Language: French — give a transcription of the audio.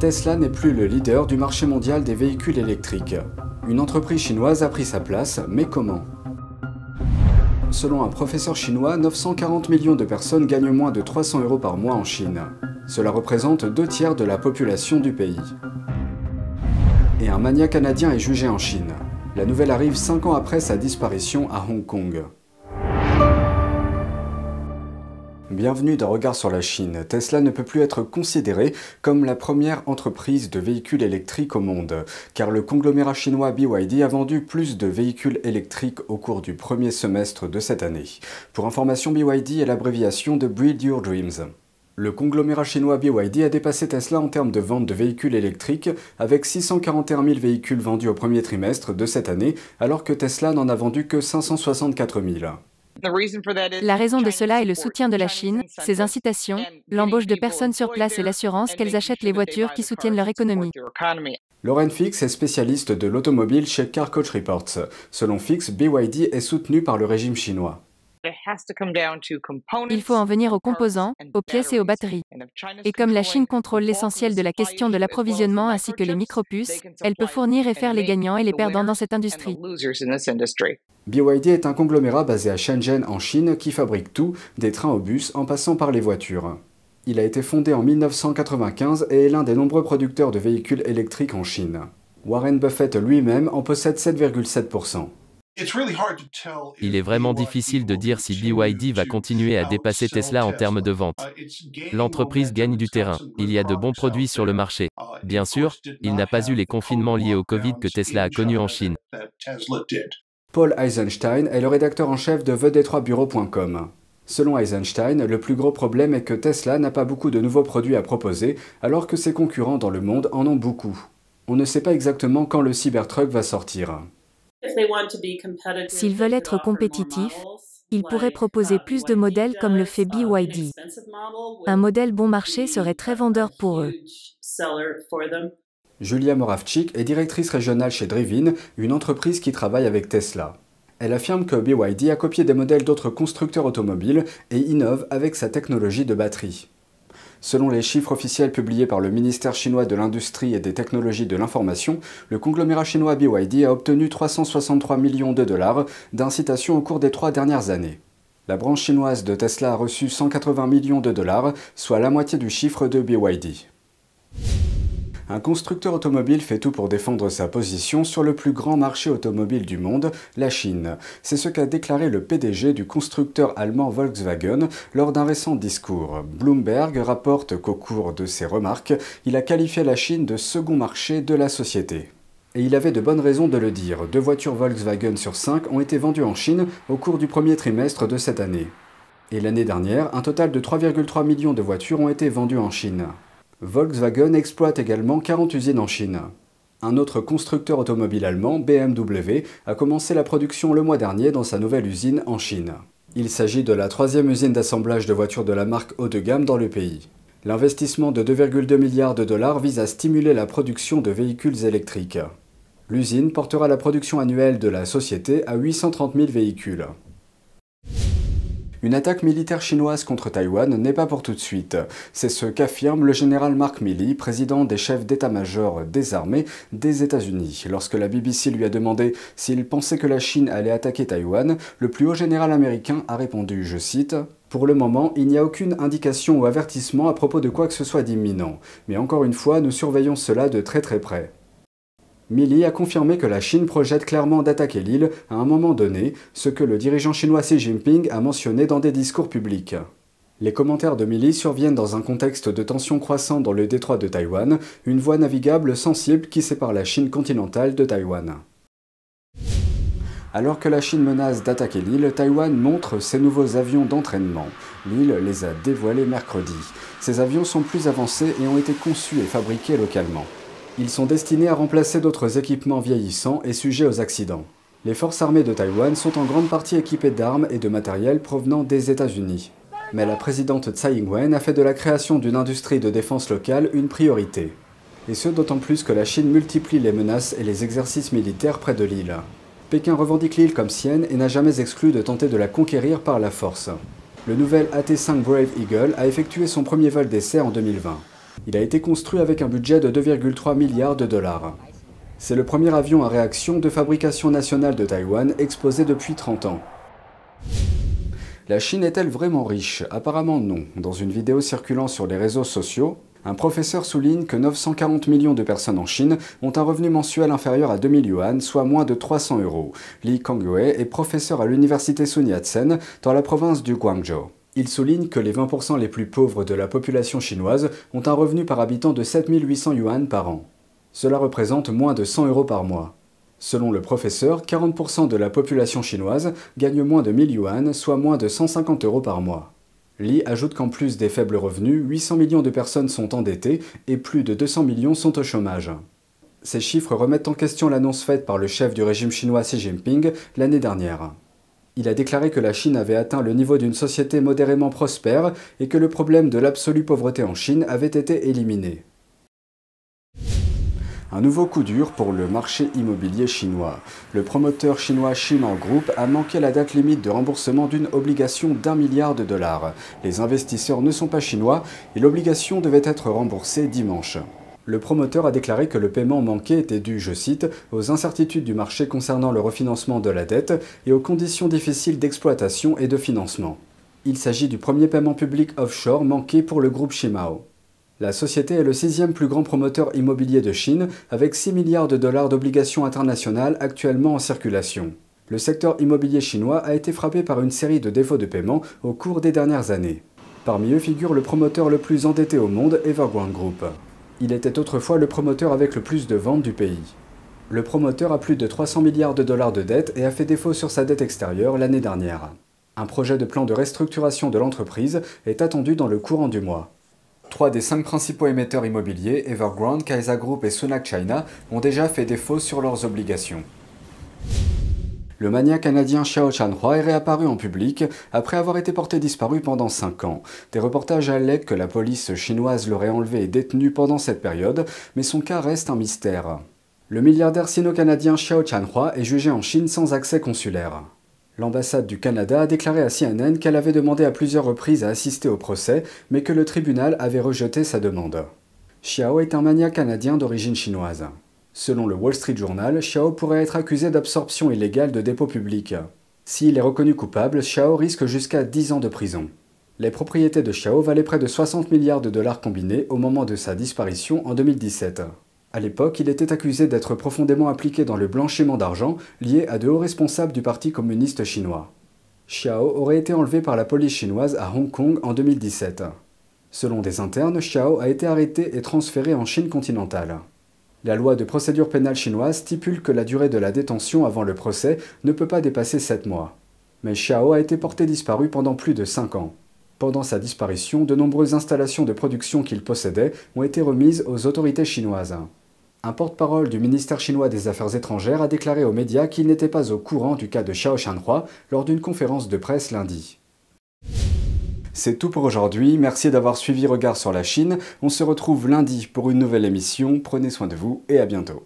Tesla n'est plus le leader du marché mondial des véhicules électriques. Une entreprise chinoise a pris sa place, mais comment? Selon un professeur chinois, 940 millions de personnes gagnent moins de 300 € par mois en Chine. Cela représente 2/3 de la population du pays. Et un mania canadien est jugé en Chine. La nouvelle arrive 5 ans après sa disparition à Hong Kong. Bienvenue dans Regard sur la Chine. Tesla ne peut plus être considérée comme la première entreprise de véhicules électriques au monde, car le conglomérat chinois BYD a vendu plus de véhicules électriques au cours du premier semestre de cette année. Pour information, BYD est l'abréviation de Build Your Dreams. Le conglomérat chinois BYD a dépassé Tesla en termes de vente de véhicules électriques, avec 641 000 véhicules vendus au premier trimestre de cette année, alors que Tesla n'en a vendu que 564 000. La raison de cela est le soutien de la Chine, ses incitations, l'embauche de personnes sur place et l'assurance qu'elles achètent les voitures qui soutiennent leur économie. Lauren Fix est spécialiste de l'automobile chez Car Coach Reports. Selon Fix, BYD est soutenu par le régime chinois. Il faut en venir aux composants, aux pièces et aux batteries. Et comme la Chine contrôle l'essentiel de la question de l'approvisionnement ainsi que les micropuces, elle peut fournir et faire les gagnants et les perdants dans cette industrie. BYD est un conglomérat basé à Shenzhen en Chine qui fabrique tout, des trains aux bus en passant par les voitures. Il a été fondé en 1995 et est l'un des nombreux producteurs de véhicules électriques en Chine. Warren Buffett lui-même en possède 7,7%. Il est vraiment difficile de dire si BYD va continuer à dépasser Tesla en termes de vente. L'entreprise gagne du terrain, il y a de bons produits sur le marché. Bien sûr, il n'a pas eu les confinements liés au Covid que Tesla a connus en Chine. Paul Eisenstein est le rédacteur en chef de TheD3Bureau.com. Selon Eisenstein, le plus gros problème est que Tesla n'a pas beaucoup de nouveaux produits à proposer, alors que ses concurrents dans le monde en ont beaucoup. On ne sait pas exactement quand le Cybertruck va sortir. S'ils veulent être compétitifs, ils pourraient proposer plus de modèles comme le fait BYD. Un modèle bon marché serait très vendeur pour eux. Julia Moravchik est directrice régionale chez Drivin, une entreprise qui travaille avec Tesla. Elle affirme que BYD a copié des modèles d'autres constructeurs automobiles et innove avec sa technologie de batterie. Selon les chiffres officiels publiés par le ministère chinois de l'Industrie et des Technologies de l'Information, le conglomérat chinois BYD a obtenu 363 millions de dollars d'incitation au cours des 3 dernières années. La branche chinoise de Tesla a reçu 180 millions de dollars, soit la moitié du chiffre de BYD. Un constructeur automobile fait tout pour défendre sa position sur le plus grand marché automobile du monde, la Chine. C'est ce qu'a déclaré le PDG du constructeur allemand Volkswagen lors d'un récent discours. Bloomberg rapporte qu'au cours de ses remarques, il a qualifié la Chine de second marché de la société. Et il avait de bonnes raisons de le dire. 2 voitures Volkswagen sur 5 ont été vendues en Chine au cours du premier trimestre de cette année. Et l'année dernière, un total de 3,3 millions de voitures ont été vendues en Chine. Volkswagen exploite également 40 usines en Chine. Un autre constructeur automobile allemand, BMW, a commencé la production le mois dernier dans sa nouvelle usine en Chine. Il s'agit de la 3e usine d'assemblage de voitures de la marque haut de gamme dans le pays. L'investissement de 2,2 milliards de dollars vise à stimuler la production de véhicules électriques. L'usine portera la production annuelle de la société à 830 000 véhicules. Une attaque militaire chinoise contre Taïwan n'est pas pour tout de suite. C'est ce qu'affirme le général Mark Milley, président des chefs d'état-major des armées des États-Unis. Lorsque la BBC lui a demandé s'il pensait que la Chine allait attaquer Taïwan, le plus haut général américain a répondu, je cite, « Pour le moment, il n'y a aucune indication ou avertissement à propos de quoi que ce soit d'imminent. Mais encore une fois, nous surveillons cela de très très près. » Milley a confirmé que la Chine projette clairement d'attaquer l'île à un moment donné, ce que le dirigeant chinois Xi Jinping a mentionné dans des discours publics. Les commentaires de Milley surviennent dans un contexte de tensions croissantes dans le détroit de Taïwan, une voie navigable sensible qui sépare la Chine continentale de Taïwan. Alors que la Chine menace d'attaquer l'île, Taïwan montre ses nouveaux avions d'entraînement. L'île les a dévoilés mercredi. Ces avions sont plus avancés et ont été conçus et fabriqués localement. Ils sont destinés à remplacer d'autres équipements vieillissants et sujets aux accidents. Les forces armées de Taïwan sont en grande partie équipées d'armes et de matériel provenant des États-Unis. Mais la présidente Tsai Ing-wen a fait de la création d'une industrie de défense locale une priorité. Et ce d'autant plus que la Chine multiplie les menaces et les exercices militaires près de l'île. Pékin revendique l'île comme sienne et n'a jamais exclu de tenter de la conquérir par la force. Le nouvel AT-5 Brave Eagle a effectué son premier vol d'essai en 2020. Il a été construit avec un budget de 2,3 milliards de dollars. C'est le premier avion à réaction de fabrication nationale de Taïwan exposé depuis 30 ans. La Chine est-elle vraiment riche? Apparemment non. Dans une vidéo circulant sur les réseaux sociaux, un professeur souligne que 940 millions de personnes en Chine ont un revenu mensuel inférieur à 2000 yuan, soit moins de 300 €. Li Kangwei est professeur à l'université Sun Yat-sen dans la province du Guangzhou. Il souligne que les 20% les plus pauvres de la population chinoise ont un revenu par habitant de 7800 yuan par an. Cela représente moins de 100 € par mois. Selon le professeur, 40% de la population chinoise gagne moins de 1000 yuan, soit moins de 150 € par mois. Li ajoute qu'en plus des faibles revenus, 800 millions de personnes sont endettées et plus de 200 millions sont au chômage. Ces chiffres remettent en question l'annonce faite par le chef du régime chinois Xi Jinping l'année dernière. Il a déclaré que la Chine avait atteint le niveau d'une société modérément prospère et que le problème de l'absolue pauvreté en Chine avait été éliminé. Un nouveau coup dur pour le marché immobilier chinois. Le promoteur chinois Shimao Group a manqué la date limite de remboursement d'une obligation d'1 milliard de dollars. Les investisseurs ne sont pas chinois et l'obligation devait être remboursée dimanche. Le promoteur a déclaré que le paiement manqué était dû, je cite, aux incertitudes du marché concernant le refinancement de la dette et aux conditions difficiles d'exploitation et de financement. Il s'agit du premier paiement public offshore manqué pour le groupe Shimao. La société est le 6e plus grand promoteur immobilier de Chine, avec 6 milliards de dollars d'obligations internationales actuellement en circulation. Le secteur immobilier chinois a été frappé par une série de défauts de paiement au cours des dernières années. Parmi eux figure le promoteur le plus endetté au monde, Evergrande Group. Il était autrefois le promoteur avec le plus de ventes du pays. Le promoteur a plus de 300 milliards de dollars de dettes et a fait défaut sur sa dette extérieure l'année dernière. Un projet de plan de restructuration de l'entreprise est attendu dans le courant du mois. 3 des 5 principaux émetteurs immobiliers, Evergrande, Kaisa Group et Sunac China, ont déjà fait défaut sur leurs obligations. Le mania canadien Xiao Chanhua est réapparu en public après avoir été porté disparu pendant 5 ans. Des reportages allèguent que la police chinoise l'aurait enlevé et détenu pendant cette période, mais son cas reste un mystère. Le milliardaire sino-canadien Xiao Chanhua est jugé en Chine sans accès consulaire. L'ambassade du Canada a déclaré à CNN qu'elle avait demandé à plusieurs reprises à assister au procès, mais que le tribunal avait rejeté sa demande. Xiao est un mania canadien d'origine chinoise. Selon le Wall Street Journal, Xiao pourrait être accusé d'absorption illégale de dépôts publics. S'il est reconnu coupable, Xiao risque jusqu'à 10 ans de prison. Les propriétés de Xiao valaient près de 60 milliards de dollars combinés au moment de sa disparition en 2017. À l'époque, il était accusé d'être profondément impliqué dans le blanchiment d'argent lié à de hauts responsables du Parti communiste chinois. Xiao aurait été enlevé par la police chinoise à Hong Kong en 2017. Selon des internes, Xiao a été arrêté et transféré en Chine continentale. La loi de procédure pénale chinoise stipule que la durée de la détention avant le procès ne peut pas dépasser 7 mois. Mais Xiao a été porté disparu pendant plus de 5 ans. Pendant sa disparition, de nombreuses installations de production qu'il possédait ont été remises aux autorités chinoises. Un porte-parole du ministère chinois des Affaires étrangères a déclaré aux médias qu'il n'était pas au courant du cas de Xiao Chanhua lors d'une conférence de presse lundi. C'est tout pour aujourd'hui, merci d'avoir suivi Regard sur la Chine. On se retrouve lundi pour une nouvelle émission, prenez soin de vous et à bientôt.